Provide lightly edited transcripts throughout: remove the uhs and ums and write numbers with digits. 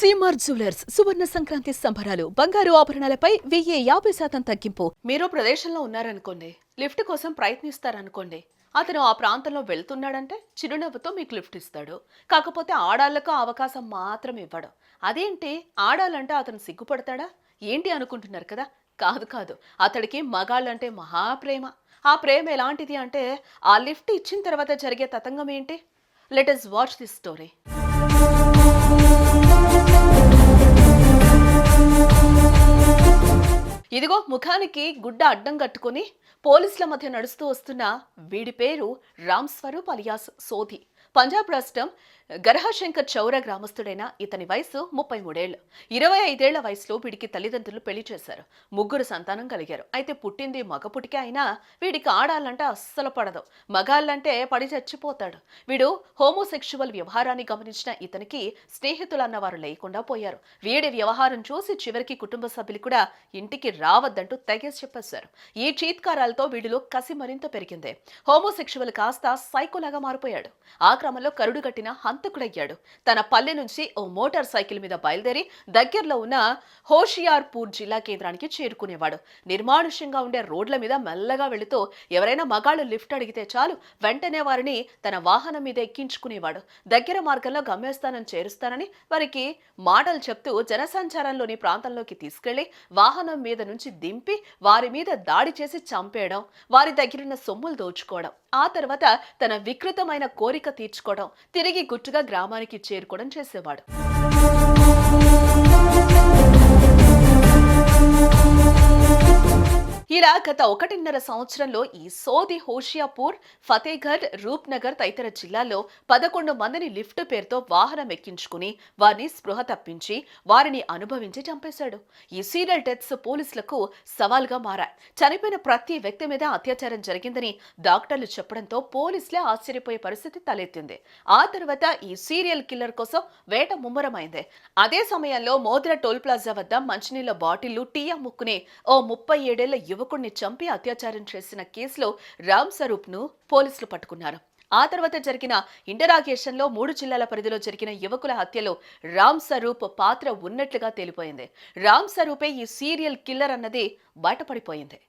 CMR jewellers సువర్ణ సంక్రాంతి సంబరాలు బంగారు ఆభరణాలపై 1050% తగ్గింపు. మీరు ప్రదేశంలో ఉన్నారనుకోండి, లిఫ్ట్ కోసం ప్రయత్నిస్తారనుకోండి, అతను ఆ ప్రాంతంలో వెళ్తున్నాడంటే చిరునవ్వుతో మీకు లిఫ్ట్ ఇస్తాడు. కాకపోతే ఆడాళ్లకు అవకాశం మాత్రం ఇవ్వడు. అదేంటి, ఆడాలంటే అతను సిగ్గుపడతాడా ఏంటి అనుకుంటున్నారు కదా? కాదు కాదు, అతడికి మగాళ్ళంటే మహాప్రేమ. ఆ ప్రేమ ఎలాంటిది అంటే, ఆ లిఫ్ట్ ఇచ్చిన తర్వాత జరిగే తతంగం ఏంటి? Let us watch this story. ఇదిగో ముఖానికి గుడ్డ అడ్డం కట్టుకుని పోలీసుల మధ్య నడుస్తూ వస్తున్న వీడి పేరు రామ్ స్వరూప్ అలియాస్ సోధి. పంజాబ్ రాష్ట్రం గర్హశంకర్ చౌరా గ్రామస్తుడైన ఇతని వయసు 33 ఏళ్లు. 25 ఏళ్ల వయసులో వీడికి తల్లిదండ్రులు పెళ్లి చేశారు. 3 సంతానం కలిగారు. అయితే పుట్టింది మగ పుటికే అయినా వీడికి ఆడాలంటే అస్సలు పడదు. మగాళ్ళంటే పడి చచ్చిపోతాడు. వీడు హోమోసెక్షువల్ వ్యవహారాన్ని గమనించిన ఇతనికి స్నేహితులు అన్నవారు లేకుండా పోయారు. వీడి వ్యవహారం చూసి చివరికి కుటుంబ సభ్యులు కూడా ఇంటికి రావద్దంటూ తెగేసి చెప్పేశారు. ఈ చీత్కారాలతో వీడిలో కసి మరింత పెరిగింది. హోమోసెక్షువల్ కాస్త సైకోలాగా మారిపోయాడు. ఆ క్రమంలో కరుడుగట్టిన హంతకుడయ్యాడు. తన పల్లె నుంచి ఓ మోటార్ సైకిల్ మీద బయలుదేరి దగ్గరలో ఉన్న హోషియార్పూర్ జిల్లా కేంద్రానికి చేరుకునేవాడు. నిర్మానుష్యంగా ఉండే రోడ్ల మీద మెల్లగా వెళుతూ ఎవరైనా మగాళ్ళు లిఫ్ట్ అడిగితే చాలు వెంటనే వారిని తన వాహనం మీద ఎక్కించుకునేవాడు. దగ్గర మార్గంలో గమ్యస్థానం చేరుస్తానని వారికి మాటలు చెప్తూ జనసంచారంలోని ప్రాంతంలోకి తీసుకెళ్లి వాహనం మీద నుంచి దింపి వారి మీద దాడి చేసి చంపేయడం, వారి దగ్గరున్న సొమ్ములు దోచుకోవడం, ఆ తర్వాత తన వికృతమైన కోరిక తీర్చుకోవడం, తిరిగి గుట్టుగా గ్రామానికి చేరుకోవడం చేసేవాడు. ఇలా గత 1.5 సంవత్సరంలో ఈ సోది హోషియాపూర్, ఫతేఘర్, రూప్ నగర్ తదితర జిల్లాల్లో 11 మందిని లిఫ్ట్ పేరుతో వాహనం ఎక్కించుకుని వారిని స్పృహ తప్పించి వారిని అనుభవించి చంపేశాడు. ఈ సీరియల్ డెత్స్ పోలీసులకు సవాల్గా మారాయి. చనిపోయిన ప్రతి వ్యక్తి మీద అత్యాచారం జరిగిందని డాక్టర్లు చెప్పడంతో పోలీసులే ఆశ్చర్యపోయే పరిస్థితి తలెత్తింది. ఆ తర్వాత ఈ సీరియల్ కిల్లర్ కోసం వేట ముమ్మరమైంది. అదే సమయంలో మోద్రా టోల్ ప్లాజా వద్ద మంచినీళ్ల బాటిళ్లు, టీ అమ్ముకునే ఓ 37 ఏళ్ల యువకుడిని చంపి అత్యాచారం చేసిన కేసులో రామ్ స్వరూప్ ను పోలీసులు పట్టుకున్నారు. ఆ తర్వాత జరిగిన ఇంటరాగేషన్ లో 3 జిల్లాల పరిధిలో జరిగిన యువకుల హత్యలో రామ్ స్వరూప్ పాత్ర ఉన్నట్లుగా తేలిపోయింది. రామ్ స్వరూపే ఈ సీరియల్ కిల్లర్ అన్నది బయటపడిపోయింది.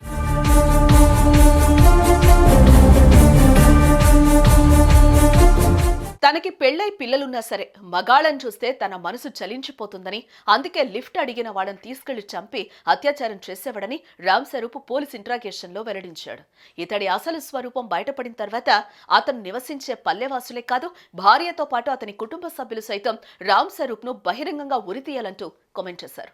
తనకి పెళ్లై పిల్లలున్నా సరే మగాళ్ళని చూస్తే తన మనసు చలించిపోతుందని, అందుకే లిఫ్ట్ అడిగిన వాళ్ళని తీసుకెళ్లి చంపి అత్యాచారం చేసేవాడని రామ్ స్వరూప్ పోలీస్ ఇంట్రాగేషన్ లో వెల్లడించాడు. ఇతడి అసలు స్వరూపం బయటపడిన తర్వాత అతను నివసించే పల్లెవాసులే కాదు, భార్యతో పాటు అతని కుటుంబ సభ్యులు సైతం రామ్ స్వరూప్ ను బహిరంగంగా ఉరితీయాలంటూ కామెంట్ చేశారు.